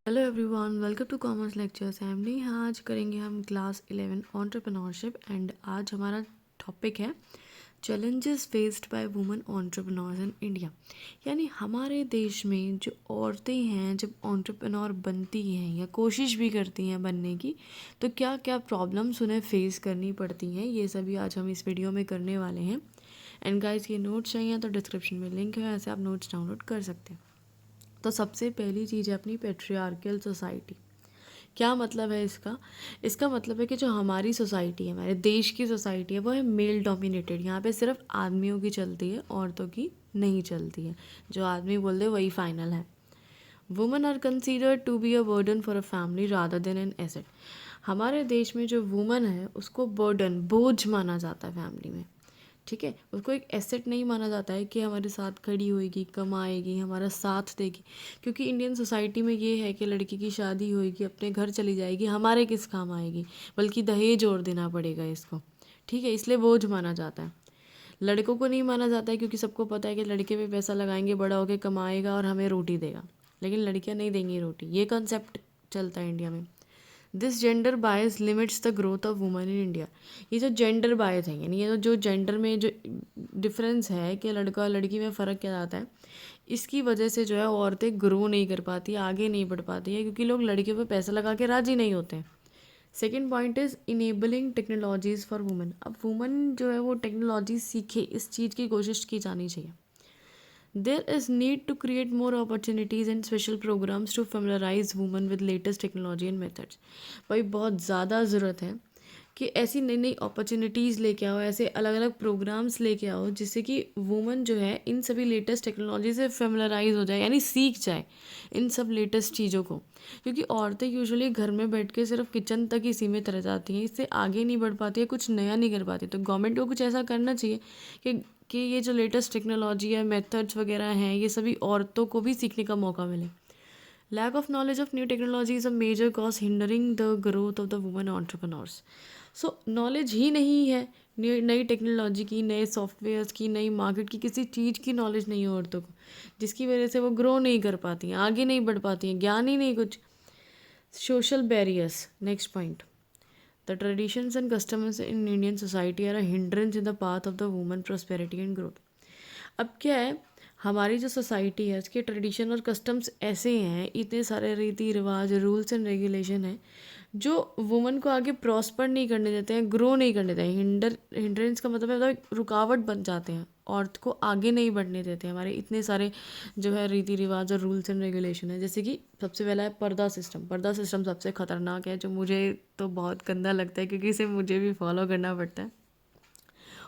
Hello everyone, welcome to commerce lectures. I am Neha. आज करेंगे हम क्लास 11 एंटरप्रेन्योरशिप एंड आज हमारा टॉपिक है challenges faced by women entrepreneurs in India. यानी हमारे देश में जो औरतें हैं जब एंटरप्रेन्योर बनती हैं या कोशिश भी करती हैं बनने की, तो क्या क्या प्रॉब्लम्स उन्हें फेस करनी पड़ती हैं, ये सभी आज हम इस वीडियो में करने वाले हैं। एंड गाइस, ये नोट्स चाहिए तो डिस्क्रिप्शन में लिंक है, ऐसे आप नोट्स डाउनलोड कर सकते हैं। तो सबसे पहली चीज़ है अपनी पेट्रियार्कल सोसाइटी। क्या मतलब है इसका? इसका मतलब है कि जो हमारी सोसाइटी है, हमारे देश की सोसाइटी है, वो है मेल डोमिनेटेड। यहाँ पे सिर्फ आदमियों की चलती है, औरतों की नहीं चलती है। जो आदमी बोल दे वही फाइनल है। Women are considered to be a burden for a family rather than an asset. हमारे देश में जो वुमन है उसको बर्डन, बोझ माना जाता है फैमिली में। ठीक है, उसको एक एसेट नहीं माना जाता है कि हमारे साथ खड़ी होएगी, कमाएगी, हमारा साथ देगी। क्योंकि इंडियन सोसाइटी में ये है कि लड़की की शादी होएगी, अपने घर चली जाएगी, हमारे किस काम आएगी, बल्कि दहेज और देना पड़ेगा इसको। ठीक है, इसलिए बोझ माना जाता है। लड़कों को नहीं माना जाता है क्योंकि सबको पता है कि लड़के पे पैसा लगाएंगे, बड़ा होकर कमाएगा और हमें रोटी देगा, लेकिन लड़कियां नहीं देंगी रोटी। ये कॉन्सेप्ट चलता है इंडिया में। This gender bias limits the growth of women in India. ये जो जेंडर बायस है, यानी ये जो जेंडर में जो डिफरेंस है कि लड़का और लड़की में फ़र्क क्या आता है, इसकी वजह से जो है औरतें ग्रो नहीं कर पाती, आगे नहीं बढ़ पाती है, क्योंकि लोग लड़कियों पे पैसा लगा के राजी नहीं होते हैं। Second point is enabling technologies for women. अब वुमेन जो है वो टेक्नोलॉजी सीखे, इस चीज़ की कोशिश की जानी चाहिए। There is need to create more opportunities and special programs to familiarize women with latest technology and methods। भाई बहुत ज़्यादा ज़रूरत है कि ऐसी नई नई अपॉर्चुनिटीज़ लेके आओ, ऐसे अलग अलग प्रोग्राम्स लेके आओ जिससे कि वुमेन जो है इन सभी लेटेस्ट टेक्नोलॉजी से फेमिलराइज हो जाए, यानी सीख जाए इन सब लेटेस्ट चीज़ों को। क्योंकि औरतें यूजुअली घर में बैठ के सिर्फ किचन तक ही सीमित रह जाती हैं, इससे आगे नहीं बढ़ पाती है, कुछ नया नहीं कर पाती। तो गवर्नमेंट को कुछ ऐसा करना चाहिए कि ये जो लेटेस्ट टेक्नोलॉजी है, मेथड्स वगैरह हैं, ये सभी औरतों को भी सीखने का मौका मिले। Lack of knowledge of new technology is a major cause hindering the growth of the women entrepreneurs. So knowledge ही नहीं है नई टेक्नोलॉजी की, नए सॉफ्टवेयर्स की, नई मार्केट की, किसी चीज़ की नॉलेज नहीं है औरतों को, जिसकी वजह से वो ग्रो नहीं कर पाती हैं, आगे नहीं बढ़ पाती हैं, ज्ञान ही नहीं कुछ। Social barriers, next point. The traditions and customs in Indian society are a hindrance in the path of the woman prosperity and growth। अब क्या है, हमारी जो सोसाइटी है उसके ट्रेडिशन और कस्टम्स ऐसे हैं, इतने सारे रीति रिवाज, रूल्स एंड रेगुलेशन है जो वुमन को आगे प्रॉस्पर नहीं करने देते हैं, ग्रो नहीं करने देते हैं। हिंड्रेंस का मतलब है मतलब रुकावट बन जाते हैं, औरत को आगे नहीं बढ़ने देते हैं। हमारे इतने सारे जो है रीति रिवाज और रूल्स एंड रेगुलेशन है, जैसे कि सबसे पहला है पर्दा सिस्टम। पर्दा सिस्टम सबसे ख़तरनाक है, जो मुझे तो बहुत गंदा लगता है क्योंकि इसे मुझे भी फॉलो करना पड़ता है।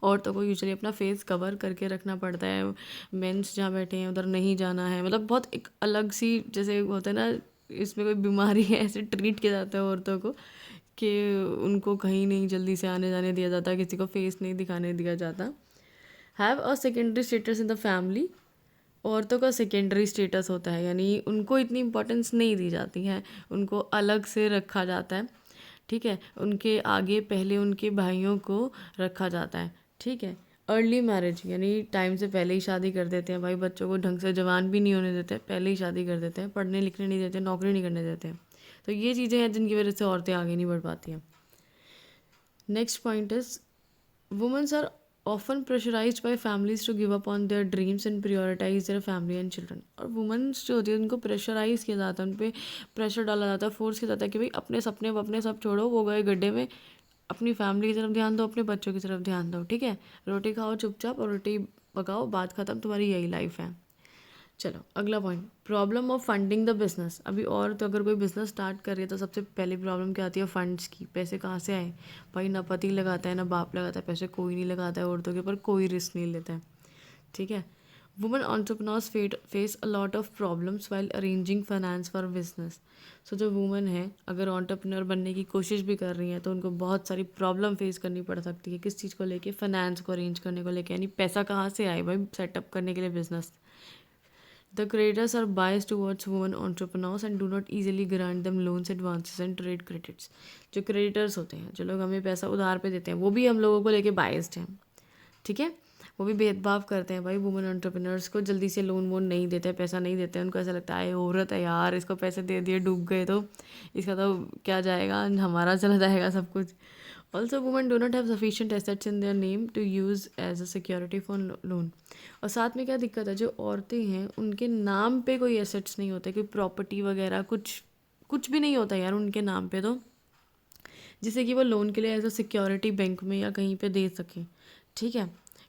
औरतों को यूजुअली अपना फेस कवर करके रखना पड़ता है, मेंस जहाँ बैठे हैं उधर नहीं जाना है, मतलब बहुत एक अलग सी जैसे होता है ना, इसमें कोई बीमारी है ऐसे ट्रीट किया जाता है औरतों को कि उनको कहीं नहीं जल्दी से आने जाने दिया जाता, किसी को फेस नहीं दिखाने दिया जाता। Have a secondary status in the family. औरतों का सेकेंडरी स्टेटस होता है, यानी उनको इतनी इम्पोर्टेंस नहीं दी जाती है, उनको अलग से रखा जाता है। ठीक है, उनके आगे पहले उनके भाइयों को रखा जाता है। ठीक है, अर्ली मैरिज, यानी टाइम से पहले ही शादी कर देते हैं भाई, बच्चों को ढंग से जवान भी नहीं होने देते, पहले ही शादी कर देते हैं, पढ़ने लिखने नहीं देते, नौकरी नहीं करने देते हैं। तो ये चीज़ें हैं जिनकी वजह से औरतें आगे नहीं बढ़ पाती हैं। Next point is womens are often pressurized by families to give up on their dreams and prioritize their family and children। और वुमेन्स जो होती है उनको प्रेशराइज किया जाता है, उन पर प्रेशर डाला जाता है, फोर्स किया जाता है कि भाई अपने सपने अपने सब छोड़ो, वो गए गड्ढे में, अपनी फैमिली की तरफ ध्यान दो, अपने बच्चों की तरफ ध्यान दो। ठीक है, रोटी खाओ चुपचाप और रोटी पकाओ, बात ख़त्म, तुम्हारी यही लाइफ है। चलो अगला point, problem of funding the business. अभी और तो अगर कोई बिजनेस स्टार्ट कर रही है तो सबसे पहली प्रॉब्लम क्या आती है, फंड्स की। पैसे कहाँ से आए भाई? ना पति लगाता है ना बाप लगाता है, पैसे कोई नहीं लगाता है औरतों के ऊपर, कोई रिस्क नहीं लेता है। ठीक है, women entrepreneurs face a lot of problems while arranging finance for business. So जो वुमेन है अगर एंटरप्रेन्योर बनने की कोशिश भी कर रही हैं तो उनको बहुत सारी प्रॉब्लम फेस करनी पड़ सकती है। किस चीज़ को लेके? फाइनेंस को अरेंज करने को लेके, यानी पैसा कहाँ से आए भाई सेटअप करने के लिए business. The creditors are biased towards women entrepreneurs and do not easily grant them loans, advances and trade credits। जो क्रेडिटर्स होते हैं, जो लोग हमें पैसा उधार पे देते हैं, वो भी हम लोगों को लेके बायस्ड हैं। ठीक है, वो भी भेदभाव करते हैं भाई वुमेन एंटरप्रेन्योर्स को, जल्दी से लोन वोन नहीं देते, पैसा नहीं देते, उनको ऐसा लगता है औरत है यार, इसको पैसे दे दिए डूब गए तो इसका तो क्या जाएगा, हमारा चला जाएगा सब कुछ। Also women do not have sufficient assets in their name to use as a security for loan. और साथ में क्या दिक्कत है, जो औरतें हैं उनके नाम पे कोई एसेट्स नहीं होते, कोई प्रॉपर्टी वगैरह कुछ कुछ भी नहीं होता यार उनके नाम पे, तो जिससे कि वो लोन के लिए एज अ सिक्योरिटी बैंक में या कहीं पे दे सकें। ठीक है,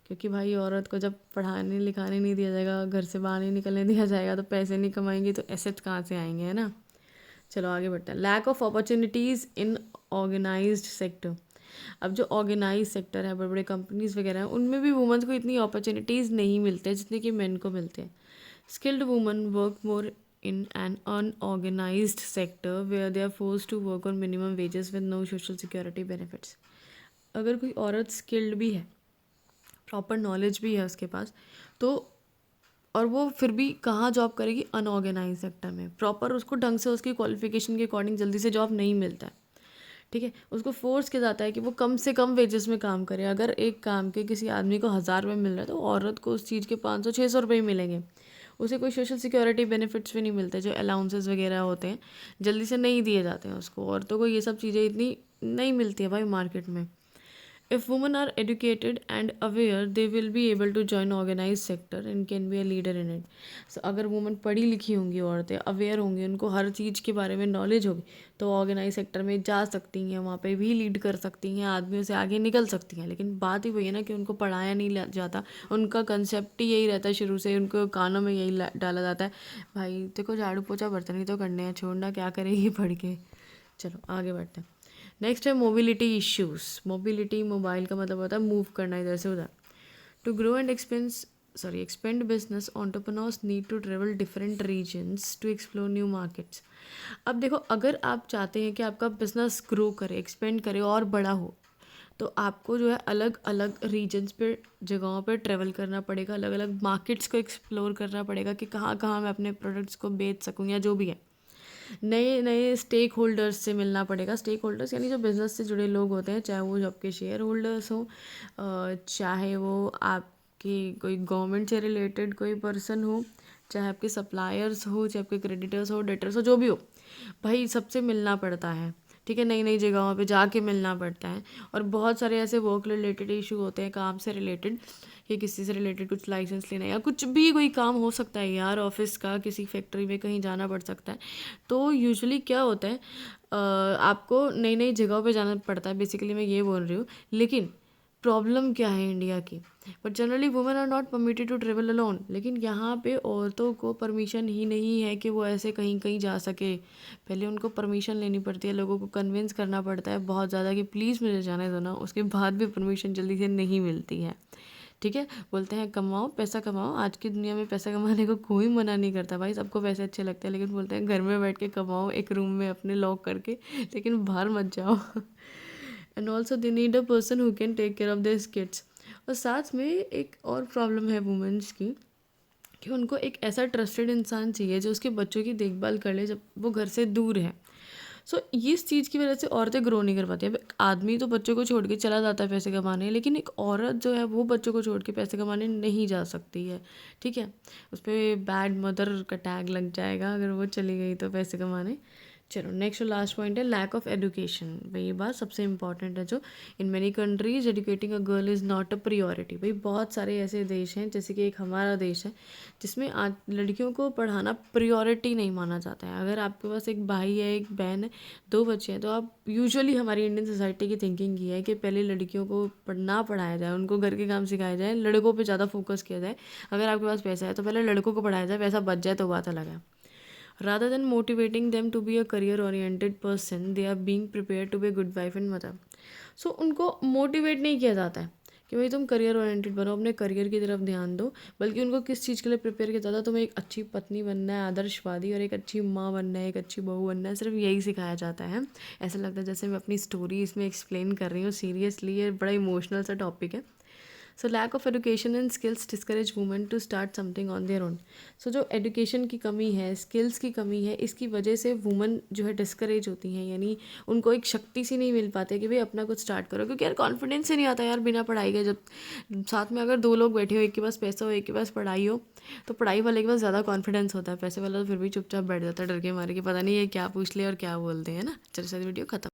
क्योंकि भाई औरत को जब पढ़ाने लिखाने नहीं दिया जाएगा, घर से बाहर नहीं निकलने दिया जाएगा, तो पैसे नहीं कमाएंगी तो एसेट्स कहाँ से आएंगे, है ना। चलो आगे बढ़ते हैं। Lack of opportunities in organised sector. अब जो ऑर्गेनाइज सेक्टर है, बड़े बड़े कंपनीज वगैरह हैं, उनमें भी वुमेन्स को इतनी अपॉर्चुनिटीज़ नहीं मिलते जितने कि मेन को मिलते हैं। Skilled woman work more in an unorganized sector where they are forced to work on minimum wages with no social security benefits। अगर कोई औरत स्किल्ड भी है, प्रॉपर नॉलेज भी है उसके पास, तो और वो फिर भी कहाँ जॉब करेगी, अनऑर्गेनाइज सेक्टर में। प्रॉपर उसको ढंग से उसकी क्वालिफिकेशन के अकॉर्डिंग जल्दी से जॉब नहीं मिलता है। ठीक है, उसको फोर्स किया जाता है कि वो कम से कम वेजेस में काम करे। अगर एक काम के किसी आदमी को 1000 रुपये मिल रहा है, तो औरत को उस चीज़ के 500-600 रुपये ही मिलेंगे। उसे कोई सोशल सिक्योरिटी बेनिफिट्स भी नहीं मिलते, जो अलाउंसेस वगैरह होते हैं जल्दी से नहीं दिए जाते हैं उसको। औरतों को ये सब चीज़ें इतनी नहीं मिलती है भाई मार्केट में। If women are educated and aware, they will be able to join organized sector and can be a leader in it। So अगर वुमन पढ़ी लिखी होंगी, औरतें अवेयर होंगी, उनको हर चीज़ के बारे में नॉलेज होगी, तो ऑर्गेनाइज सेक्टर में जा सकती हैं, वहाँ पे भी लीड कर सकती हैं, आदमियों से आगे निकल सकती हैं। लेकिन बात ही वही है ना कि उनको पढ़ाया नहीं जाता। उनका कंसेप्ट ही यही रहता है शुरू से, उनको कानों में यही डाला जाता है, भाई देखो झाड़ू पोछा बर्तन ही तो करने हैं, छोड़ना क्या करेगी पढ़ के। चलो आगे बढ़ते हैं। नेक्स्ट है मोबिलिटी इश्यूज। मोबिलिटी, मोबाइल का मतलब होता है मूव करना इधर से उधर। To grow and expand business, entrepreneurs need to travel different regions to explore new markets. अब देखो, अगर आप चाहते हैं कि आपका बिजनेस ग्रो करे, एक्सपेंड करे और बड़ा हो, तो आपको जो है अलग अलग रीजन्स पे, जगहों पे ट्रेवल करना पड़ेगा, अलग अलग मार्केट्स को एक्सप्लोर करना पड़ेगा कि कहाँ कहाँ मैं अपने प्रोडक्ट्स को बेच सकूँ या जो भी है। नए नए स्टेक होल्डर्स से मिलना पड़ेगा। स्टेक होल्डर्स यानी जो बिज़नेस से जुड़े लोग होते हैं, चाहे वो आपके शेयर होल्डर्स हों, चाहे वो आपकी कोई गवर्नमेंट से रिलेटेड कोई पर्सन हो, चाहे आपके सप्लायर्स हो, चाहे आपके क्रेडिटर्स हो, डेटर्स हो, जो भी हो, भाई सबसे मिलना पड़ता है। ठीक है, नई नई जगहों पे जाके मिलना पड़ता है। और बहुत सारे ऐसे वर्क रिलेटेड इशू होते हैं, काम से रिलेटेड, कि किसी से रिलेटेड कुछ लाइसेंस लेना या कुछ भी कोई काम हो सकता है यार, ऑफिस का, किसी फैक्ट्री में कहीं जाना पड़ सकता है। तो यूजुअली क्या होता है, आपको नई नई जगहों पे जाना पड़ता है, बेसिकली मैं ये बोल रही हूँ। लेकिन प्रॉब्लम क्या है इंडिया की, but generally women are not permitted to travel alone. लेकिन यहाँ पे औरतों को परमिशन ही नहीं है कि वो ऐसे कहीं कहीं जा सके। पहले उनको परमिशन लेनी पड़ती है, लोगों को कन्विंस करना पड़ता है बहुत ज़्यादा कि प्लीज़ मुझे जाने दो ना, उसके बाद भी परमिशन जल्दी से नहीं मिलती है। ठीक है, बोलते हैं कमाओ, पैसा कमाओ। आज की दुनिया में पैसा कमाने को कोई मना नहीं करता भाई, सबको पैसे अच्छे लगते हैं। लेकिन बोलते हैं घर में बैठ के कमाओ, एक रूम में अपने लॉक करके, लेकिन बाहर मत जाओ। And also they need a person who can take care of this kids. और साथ में एक और प्रॉब्लम है वुमेन्स की, कि उनको एक ऐसा ट्रस्टेड इंसान चाहिए जो उसके बच्चों की देखभाल कर ले जब वो घर से दूर है। ये इस चीज़ की वजह से औरतें ग्रो नहीं कर पाती। अब आदमी तो बच्चों को छोड़ के चला जाता है पैसे कमाने, लेकिन एक औरत जो है वो बच्चों को छोड़ के पैसे कमाने नहीं जा सकती है। ठीक है, उस पर बैड मदर का टैग लग जाएगा अगर वो चली गई तो पैसे कमाने। चलो नेक्स्ट और लास्ट पॉइंट है लैक ऑफ एजुकेशन। भाई ये बात सबसे इंपॉर्टेंट है, जो in many countries educating a girl is not a priority. भाई बहुत सारे ऐसे देश हैं, जैसे कि एक हमारा देश है, जिसमें आज लड़कियों को पढ़ाना प्रियोरिटी नहीं माना जाता है। अगर आपके पास एक भाई है, एक बहन है, 2 बच्चे हैं, तो आप यूजुअली हमारी इंडियन सोसाइटी की थिंकिंग ये है कि पहले लड़कियों को ना पढ़ाया जाए, उनको घर के काम सिखाया जाए, लड़कों पे ज़्यादा फोकस किया जाए। अगर आपके पास पैसा है तो पहले लड़कों को पढ़ाया जाए, पैसा बच जाए तो बात अलग है। Rather than motivating them to be a career-oriented person, they are being prepared to be a good wife and mother। So उनको मोटिवेट नहीं किया जाता है कि भाई तुम करियर ओरिएंटेड बनो, अपने करियर की तरफ ध्यान दो, बल्कि उनको किस चीज़ के लिए प्रिपेयर किया जाता है, तुम्हें एक अच्छी पत्नी बनना है, आदर्शवादी, और एक अच्छी माँ बनना है, एक अच्छी बहू बनना है, सिर्फ यही सिखाया जाता है। ऐसा लगता है जैसे मैं अपनी स्टोरी इसमें एक्सप्लेन कर रही हूँ। सीरियसली ये बड़ा इमोशनल सा टॉपिक है। So lack of education and skills discourage women to start something on their own. So जो एजुकेशन की कमी है, स्किल्स की कमी है, इसकी वजह से वुमेन जो है डिस्करेज होती हैं, यानी उनको एक शक्ति सी नहीं मिल पाती कि भाई अपना कुछ स्टार्ट करो, क्योंकि यार कॉन्फिडेंस ही नहीं आता यार बिना पढ़ाई के। जब साथ में अगर दो लोग बैठे हो, एक के पास पैसा हो, एक के पास पढ़ाई हो, तो पढ़ाई वाले के पास ज़्यादा कॉन्फिडेंस होता है, पैसे वाला तो फिर भी चुपचाप बैठ जाता है डर के मारे कि पता नहीं ये क्या पूछ ले और क्या बोलते हैं ना। चलो, सारी वीडियो खत्म।